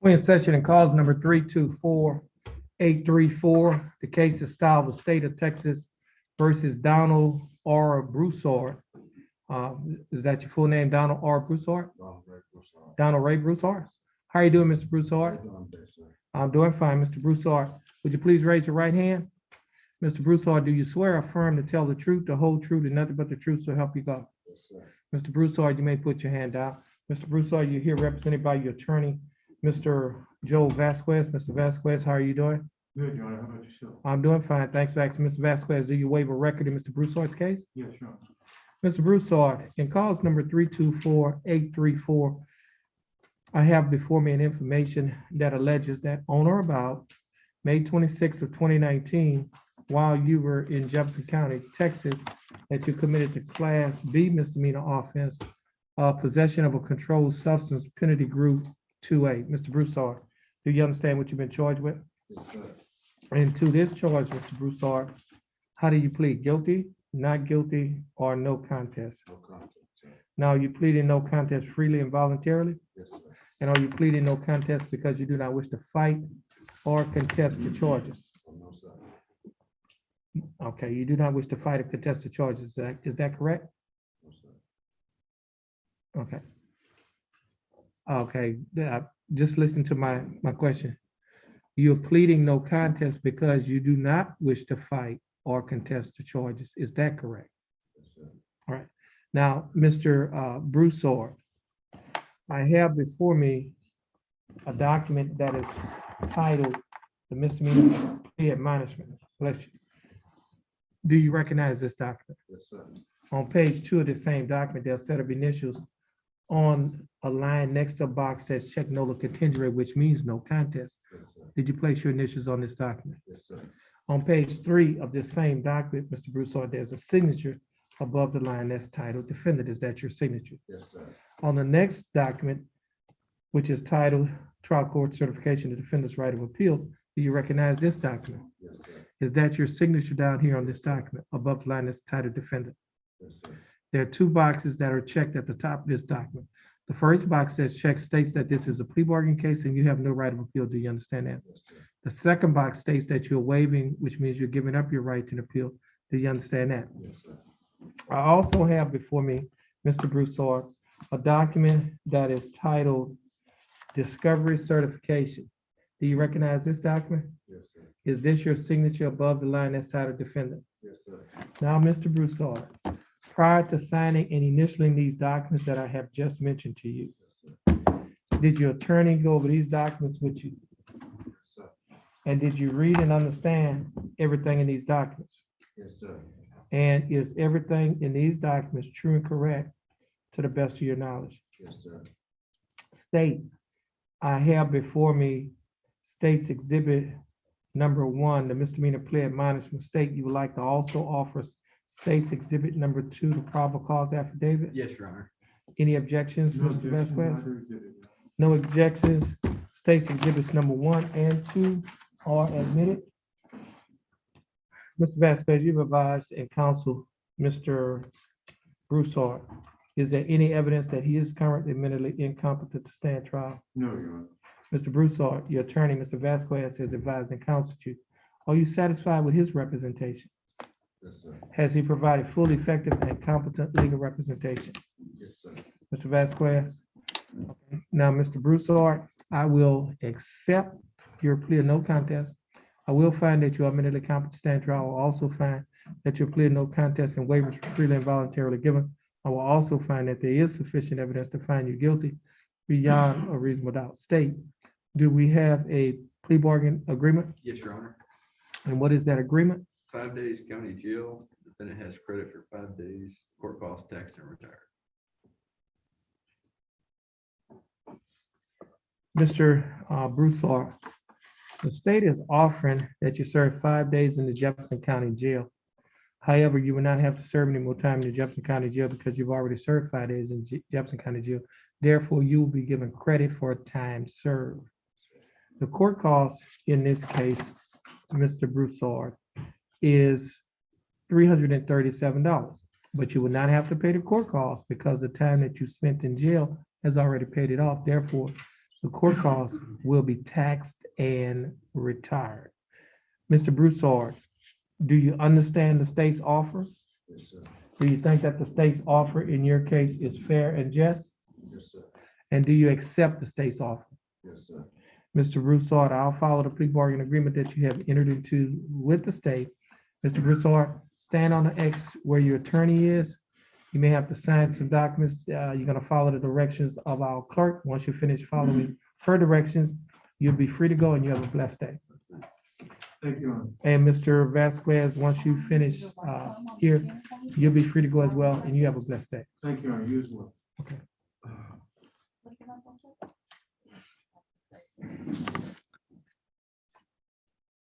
We're in session and cause number 324834. The case is styled the state of Texas versus Donald R. Broussard. Is that your full name, Donald R. Broussard? Donald Ray Broussard. How are you doing, Mr. Broussard? I'm doing fine, Mr. Broussard. Would you please raise your right hand? Mr. Broussard, do you swear or affirm to tell the truth, the whole truth, and nothing but the truth, so help you God? Yes, sir. Mr. Broussard, you may put your hand down. Mr. Broussard, you're here represented by your attorney, Mr. Joe Vasquez. Mr. Vasquez, how are you doing? Good, Your Honor. How about yourself? I'm doing fine. Thanks for asking. Mr. Vasquez, do you waive a record in Mr. Broussard's case? Yes, Your Honor. Mr. Broussard, in cause number 324834, I have before me an information that alleges that on or about May 26th of 2019, while you were in Jefferson County, Texas, that you committed to Class B misdemeanor offense, possession of a controlled substance, penalty group 2A. Mr. Broussard, do you understand what you've been charged with? Yes, sir. And to this charge, Mr. Broussard, how do you plead? Guilty, not guilty, or no contest? No contest, sir. Now, you pleading no contest freely and voluntarily? Yes, sir. And are you pleading no contest because you do not wish to fight or contest the charges? No, sir. Okay, you do not wish to fight or contest the charges. Is that correct? No, sir. Okay. Okay, just listen to my question. You're pleading no contest because you do not wish to fight or contest the charges. Is that correct? Yes, sir. All right. Now, Mr. Broussard, I have before me a document that is titled the misdemeanor plea admonishment. Bless you. Do you recognize this document? Yes, sir. On page 2 of the same document, there's a set of initials on a line next to a box that says check nolo contingere, which means no contest. Yes, sir. Did you place your initials on this document? Yes, sir. On page 3 of this same document, Mr. Broussard, there's a signature above the line that's titled defendant. Is that your signature? Yes, sir. On the next document, which is titled trial court certification to defendant's right of appeal, do you recognize this document? Yes, sir. Is that your signature down here on this document above the line that's titled defendant? Yes, sir. There are two boxes that are checked at the top of this document. The first box that's checked states that this is a plea bargain case and you have no right of appeal. Do you understand that? Yes, sir. The second box states that you're waiving, which means you're giving up your right to appeal. Do you understand that? Yes, sir. I also have before me, Mr. Broussard, a document that is titled Discovery Certification. Do you recognize this document? Yes, sir. Is this your signature above the line that's titled defendant? Yes, sir. Now, Mr. Broussard, prior to signing and initialing these documents that I have just mentioned to you, Yes, sir. did your attorney go over these documents with you? Yes, sir. And did you read and understand everything in these documents? Yes, sir. And is everything in these documents true and correct to the best of your knowledge? Yes, sir. State, I have before me State's Exhibit number 1, the misdemeanor plea admonishment. State, you would like to also offer State's Exhibit number 2, the probable cause affidavit? Yes, Your Honor. Any objections, No Mr. objection, Vasquez? neither exhibit. No objections. State's Exhibits number 1 and 2 are admitted. Mr. Vasquez, you've advised and counseled Mr. Broussard. Is there any evidence that he is currently mentally incompetent to stand trial? No, Your Honor. Mr. Broussard, your attorney, Mr. Vasquez, has advised and counseled you. Are you satisfied with his representation? Yes, sir. Has he provided full, effective, and competent legal representation? Yes, sir. Mr. Vasquez? Okay. Now, Mr. Broussard, I will accept your plea of no contest. I will find that you are mentally competent to stand trial. I will also find that your plea of no contest and waivers were freely and voluntarily given. I will also find that there is sufficient evidence to find you guilty beyond a reasonable doubt. State, do we have a plea bargain agreement? Yes, Your Honor. And what is that agreement? 5 days county jail. Defendant has credit for 5 days, court costs, tax, and retired. Mr. Broussard, the state is offering that you serve 5 days in the Jefferson County Jail. However, you will not have to serve any more time in the Jefferson County Jail because you've already served 5 days in Jefferson County Jail. Therefore, you will be given credit for time served. The court cost in this case, Mr. Broussard, is $337, but you will not have to pay the court cost because the time that you spent in jail has already paid it off. Therefore, the court costs will be taxed and retired. Mr. Broussard, do you understand the state's offer? Yes, sir. Do you think that the state's offer in your case is fair and just? Yes, sir. And do you accept the state's offer? Yes, sir. Mr. Broussard, I'll follow the plea bargain agreement that you have entered into with the state. Mr. Broussard, stand on the X where your attorney is. You may have to sign some documents. You're gonna follow the directions of our clerk. Once you finish following her directions, you'll be free to go and you have a blessed day. Thank you, Your Honor. And Mr. Vasquez, once you finish here, you'll be free to go as well and you have a blessed day. Thank you, Your Honor. You as well. Okay.